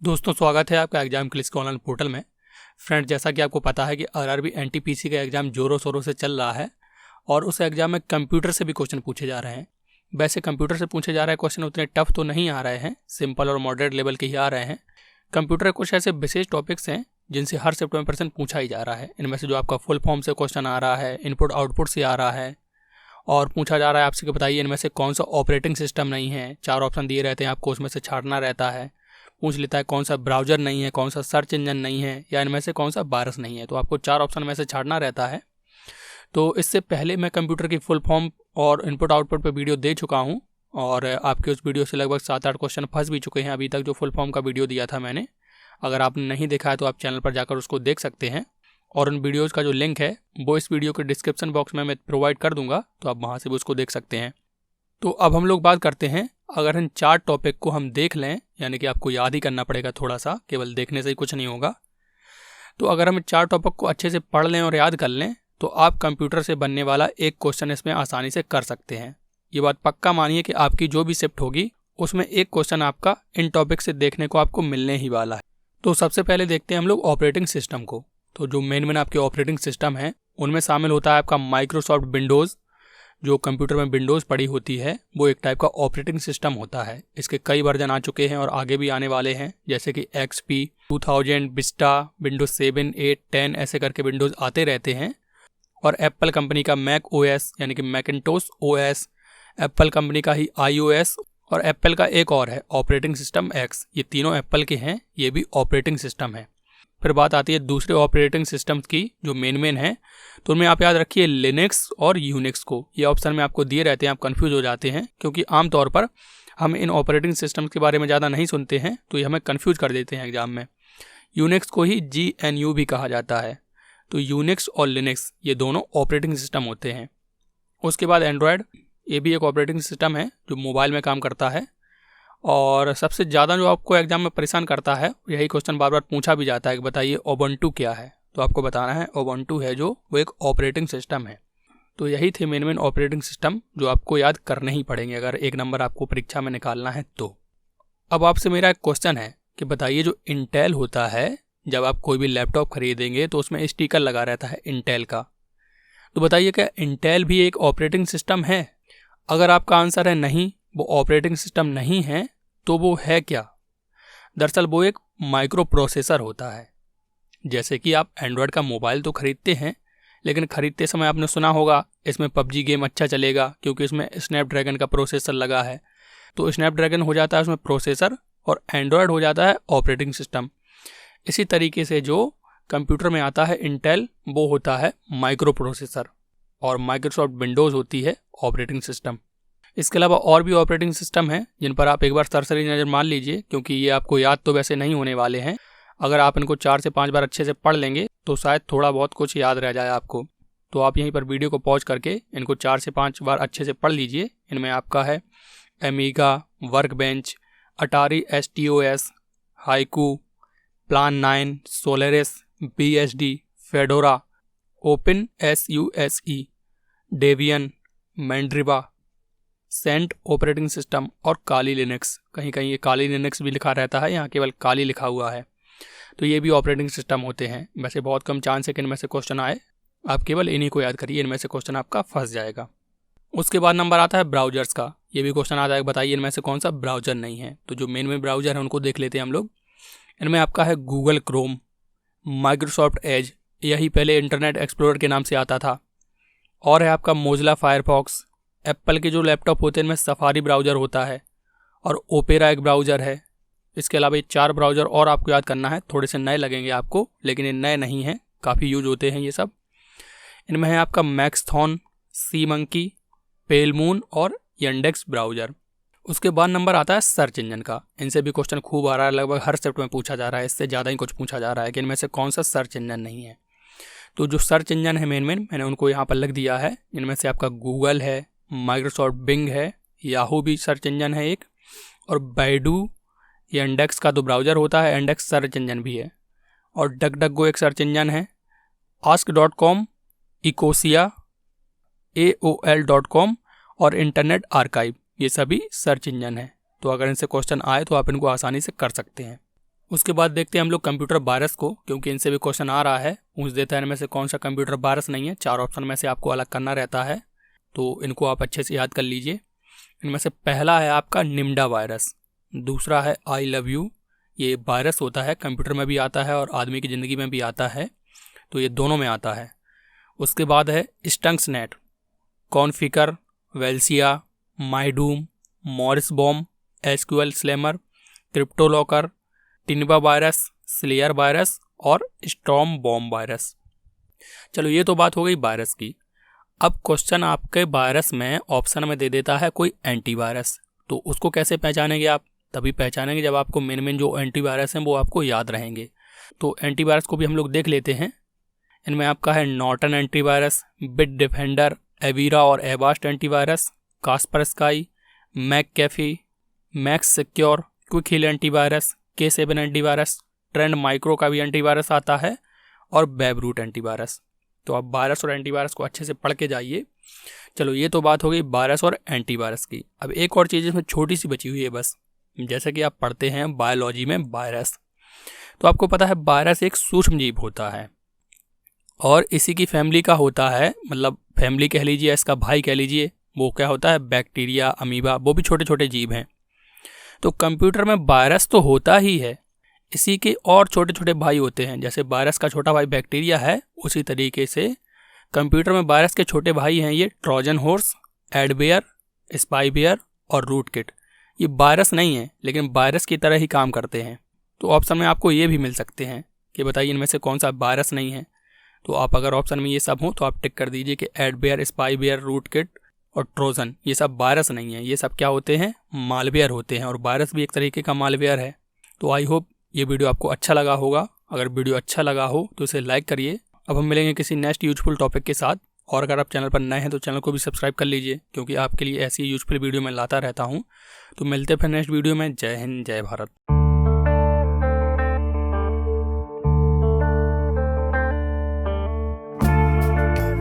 दोस्तों, स्वागत है आपका एग्जाम क्लिक्स के ऑनलाइन पोर्टल में। फ्रेंड, जैसा कि आपको पता है कि आरआरबी एनटीपीसी का एग्जाम जोरों शोरों से चल रहा है और उस एग्जाम में कंप्यूटर से भी क्वेश्चन पूछे जा रहे हैं। वैसे कंप्यूटर से पूछे जा रहे क्वेश्चन उतने टफ तो नहीं आ रहे हैं, सिंपल और मॉडरेट लेवल के ही आ रहे हैं। कंप्यूटर कुछ ऐसे विशेष टॉपिक्स हैं जिनसे हर शिफ्ट में प्रश्न पूछा ही जा रहा है। इनमें से जो आपका फुल फॉर्म से क्वेश्चन आ रहा है, इनपुट आउटपुट से आ रहा है और पूछा जा रहा है आपसे कि बताइए इनमें से कौन सा ऑपरेटिंग सिस्टम नहीं है। 4 ऑप्शन दिए रहते हैं, आपको उसमें से छाड़ना रहता है। पूछ लेता है कौन सा ब्राउज़र नहीं है, कौन सा सर्च इंजन नहीं है, या इनमें से कौन सा वायरस नहीं है। तो आपको 4 ऑप्शन में से छाड़ना रहता है। तो इससे पहले मैं कंप्यूटर की फुल फॉर्म और इनपुट आउटपुट पर वीडियो दे चुका हूँ और आपके उस वीडियो से लगभग 7-8 क्वेश्चन फंस भी चुके हैं अभी तक, जो फुल फॉर्म का वीडियो दिया था मैंने। अगर आपने नहीं देखा है तो आप चैनल पर जाकर उसको देख सकते हैं और उन वीडियोज़ का जो लिंक है वो इस वीडियो के डिस्क्रिप्शन बॉक्स में मैं प्रोवाइड कर दूंगा, तो आप वहाँ से भी उसको देख सकते हैं। तो अब हम लोग बात करते हैं, अगर इन 4 टॉपिक को हम देख लें, यानी कि आपको याद ही करना पड़ेगा थोड़ा सा, केवल देखने से ही कुछ नहीं होगा। तो अगर हम 4 टॉपिक को अच्छे से पढ़ लें और याद कर लें तो आप कंप्यूटर से बनने वाला एक क्वेश्चन इसमें आसानी से कर सकते हैं। ये बात पक्का मानिए कि आपकी जो भी शिफ्ट होगी उसमें एक क्वेश्चन आपका इन टॉपिक से देखने को आपको मिलने ही वाला है। तो सबसे पहले देखते हैं हम लोग ऑपरेटिंग सिस्टम को। तो जो मेन आपके ऑपरेटिंग सिस्टम है उनमें शामिल होता है आपका माइक्रोसॉफ्ट विंडोज़। जो कंप्यूटर में विंडोज़ पड़ी होती है वो एक टाइप का ऑपरेटिंग सिस्टम होता है। इसके कई वर्जन आ चुके हैं और आगे भी आने वाले हैं, जैसे कि XP, 2000, विस्टा, विंडोज़ 7, 8, 10 ऐसे करके विंडोज़ आते रहते हैं। और एप्पल कंपनी का मैक OS यानी कि मैकिन्टोश OS, एप्पल कंपनी का ही iOS और एप्पल का एक और है ऑपरेटिंग सिस्टम X। ये तीनों एप्पल के हैं, ये भी ऑपरेटिंग सिस्टम है। फिर बात आती है दूसरे ऑपरेटिंग सिस्टम्स की जो मेन है, तो उनमें आप याद रखिए लिनक्स और यूनिक्स को। ये ऑप्शन में आपको दिए रहते हैं, आप कंफ्यूज हो जाते हैं क्योंकि आमतौर पर हम इन ऑपरेटिंग सिस्टम्स के बारे में ज़्यादा नहीं सुनते हैं, तो ये हमें कंफ्यूज कर देते हैं एग्जाम में। यूनिक्स को ही GNU भी कहा जाता है। तो यूनिक्स और लिनक्स ये दोनों ऑपरेटिंग सिस्टम होते हैं। उसके बाद एंड्रॉयड, ये भी एक ऑपरेटिंग सिस्टम है जो मोबाइल में काम करता है। और सबसे ज़्यादा जो आपको एग्जाम में परेशान करता है, यही क्वेश्चन बार बार पूछा भी जाता है कि बताइए ओबंटू क्या है। तो आपको बताना है ओबंटू है जो वो एक ऑपरेटिंग सिस्टम है। तो यही थे मेन ऑपरेटिंग सिस्टम जो आपको याद करने ही पड़ेंगे अगर 1 नंबर आपको परीक्षा में निकालना है तो। अब आपसे मेरा एक क्वेश्चन है कि बताइए जो इंटेल होता है, जब आप कोई भी लैपटॉप खरीदेंगे तो उसमें स्टिकर लगा रहता है इंटेल का। तो बताइए क्या इंटेल भी एक ऑपरेटिंग सिस्टम है? अगर आपका आंसर है नहीं, वो ऑपरेटिंग सिस्टम नहीं है, तो वो है क्या? दरअसल वो एक माइक्रो प्रोसेसर होता है। जैसे कि आप एंड्रॉयड का मोबाइल तो खरीदते हैं, लेकिन खरीदते समय आपने सुना होगा इसमें PUBG गेम अच्छा चलेगा क्योंकि इसमें स्नैपड्रैगन का प्रोसेसर लगा है। तो स्नैपड्रैगन हो जाता है उसमें प्रोसेसर और एंड्रॉयड हो जाता है ऑपरेटिंग सिस्टम। इसी तरीके से जो कंप्यूटर में आता है इंटेल, वो होता है माइक्रो प्रोसेसर और माइक्रोसॉफ्ट विंडोज़ होती है ऑपरेटिंग सिस्टम। इसके अलावा और भी ऑपरेटिंग सिस्टम हैं जिन पर आप एक बार सरसरी नज़र मार लीजिए, क्योंकि ये आपको याद तो वैसे नहीं होने वाले हैं। अगर आप इनको 4 से 5 बार अच्छे से पढ़ लेंगे तो शायद थोड़ा बहुत कुछ याद रह जाए आपको। तो आप यहीं पर वीडियो को पॉज करके इनको 4 से 5 बार अच्छे से पढ़ लीजिए। इनमें आपका है Amiga, Workbench, Atari STOS, Haiku, Plan 9, Solaris, BSD, Fedora, OpenSUSE, Debian, Mandriva, Cent operating system और काली लिनक्स। कहीं कहीं ये काली लिनक्स भी लिखा रहता है, यहाँ केवल काली लिखा हुआ है। तो ये भी ऑपरेटिंग सिस्टम होते हैं। वैसे बहुत कम चांस है कि इनमें से क्वेश्चन आए, आप केवल इन्हीं को याद करिए, इनमें से क्वेश्चन आपका फंस जाएगा। उसके बाद नंबर आता है ब्राउजर्स का। ये भी क्वेश्चन आता है बताइए इनमें से कौन सा ब्राउजर नहीं है। तो जो मेन ब्राउजर है उनको देख लेते हैं हम लोग। इनमें आपका है गूगल क्रोम, माइक्रोसॉफ्ट एज, यही पहले इंटरनेट एक्सप्लोरर के नाम से आता था, और है आपका मोजिला फायरफॉक्स। एप्पल के जो लैपटॉप होते हैं इनमें सफारी ब्राउज़र होता है और ओपेरा एक ब्राउज़र है। इसके अलावा ये 4 ब्राउज़र और आपको याद करना है, थोड़े से नए लगेंगे आपको, लेकिन ये नए नहीं हैं, काफ़ी यूज होते हैं ये सब। इनमें है आपका मैक्सथॉन, सीमंकी, पेलमून और यंडेक्स ब्राउज़र। उसके बाद नंबर आता है सर्च इंजन का। इनसे भी क्वेश्चन खूब आ रहा है, लगभग हर शिफ्ट में पूछा जा रहा है, इससे ज़्यादा ही कुछ पूछा जा रहा है कि इनमें से कौन सा सर्च इंजन नहीं है। तो जो सर्च इंजन है मेन मैंने उनको यहाँ पर लिख दिया है। इनमें से आपका गूगल है, माइक्रोसॉफ्ट बिंग है, याहू भी सर्च इंजन है एक, और बैडू, ये इंडेक्स का तो ब्राउज़र होता है, इंडेक्स सर्च इंजन भी है, और डकडकगो एक सर्च इंजन है, ask.com, इकोसिया, AOL.com और इंटरनेट आर्काइव, ये सभी सर्च इंजन है। तो अगर इनसे क्वेश्चन आए तो आप इनको आसानी से कर सकते हैं। उसके बाद देखते हैं हम लोग कंप्यूटर वायरस को, क्योंकि इनसे भी क्वेश्चन आ रहा है। पूछ देता है इनमें से कौन सा कंप्यूटर वायरस नहीं है। 4 ऑप्शन में से आपको अलग करना रहता है, तो इनको आप अच्छे से याद कर लीजिए। इनमें से पहला है आपका निम्डा वायरस, दूसरा है आई लव यू। ये वायरस होता है, कंप्यूटर में भी आता है और आदमी की ज़िंदगी में भी आता है, तो ये दोनों में आता है। उसके बाद है Stuxnet, Conficker, Welchia, Mydoom, Morris bomb, SQL Slammer, CryptoLocker, Tinba virus, Slayer virus और स्टॉर्म बॉम्ब वायरस। चलो ये तो बात हो गई वायरस की। अब क्वेश्चन आपके वायरस में ऑप्शन में दे देता है कोई एंटीवायरस, तो उसको कैसे पहचानेंगे आप? तभी पहचानेंगे जब आपको मेन जो एंटीवायरस हैं वो आपको याद रहेंगे। तो एंटीवायरस को भी हम लोग देख लेते हैं। इनमें आपका है Norton antivirus, Bit Defender, Avira और Avast antivirus, Kaspersky, McAfee, Max Secure, Quick Heal antivirus, K7 antivirus, Trend Micro का भी एंटीवायरस आता है और वेबरूट एंटीवायरस। तो आप वायरस और एंटीवायरस को अच्छे से पढ़ के जाइए। चलो ये तो बात हो गई वायरस और एंटीवायरस की। अब एक और चीज़ इसमें छोटी सी बची हुई है बस। जैसे कि आप पढ़ते हैं बायोलॉजी में वायरस, तो आपको पता है वायरस एक सूक्ष्म जीव होता है और इसी की फैमिली का होता है, मतलब फैमिली कह लीजिए, इसका भाई कह लीजिए, वो क्या होता है बैक्टीरिया, अमीबा, वो भी छोटे छोटे जीव हैं। तो कंप्यूटर में वायरस तो होता ही है, इसी के और छोटे छोटे भाई होते हैं। जैसे वायरस का छोटा भाई बैक्टीरिया है, उसी तरीके से कंप्यूटर में वायरस के छोटे भाई हैं ये ट्रोजन हॉर्स, एडवेयर, स्पाईवेयर और रूटकिट। ये वायरस नहीं है लेकिन वायरस की तरह ही काम करते हैं। तो ऑप्शन में आपको ये भी मिल सकते हैं कि बताइए इनमें से कौन सा वायरस नहीं है। तो आप अगर ऑप्शन में ये सब हो तो आप टिक कर दीजिए कि एडवेयर, स्पाईवेयर, रूटकिट और ट्रोजन ये सब वायरस नहीं है। ये सब क्या होते हैं? मालवेयर होते हैं, और वायरस भी एक तरीके का मालवेयर है। तो आई होप ये वीडियो आपको अच्छा लगा होगा। अगर वीडियो अच्छा लगा हो तो इसे लाइक करिए। अब हम मिलेंगे किसी नेक्स्ट यूजफुल टॉपिक के साथ, और अगर आप चैनल पर नए हैं तो चैनल को भी सब्सक्राइब कर लीजिए, क्योंकि आपके लिए ऐसी यूजफुल वीडियो मैं लाता रहता हूँ। तो मिलते हैं फिर नेक्स्ट वीडियो में। जय हिंद, जय भारत।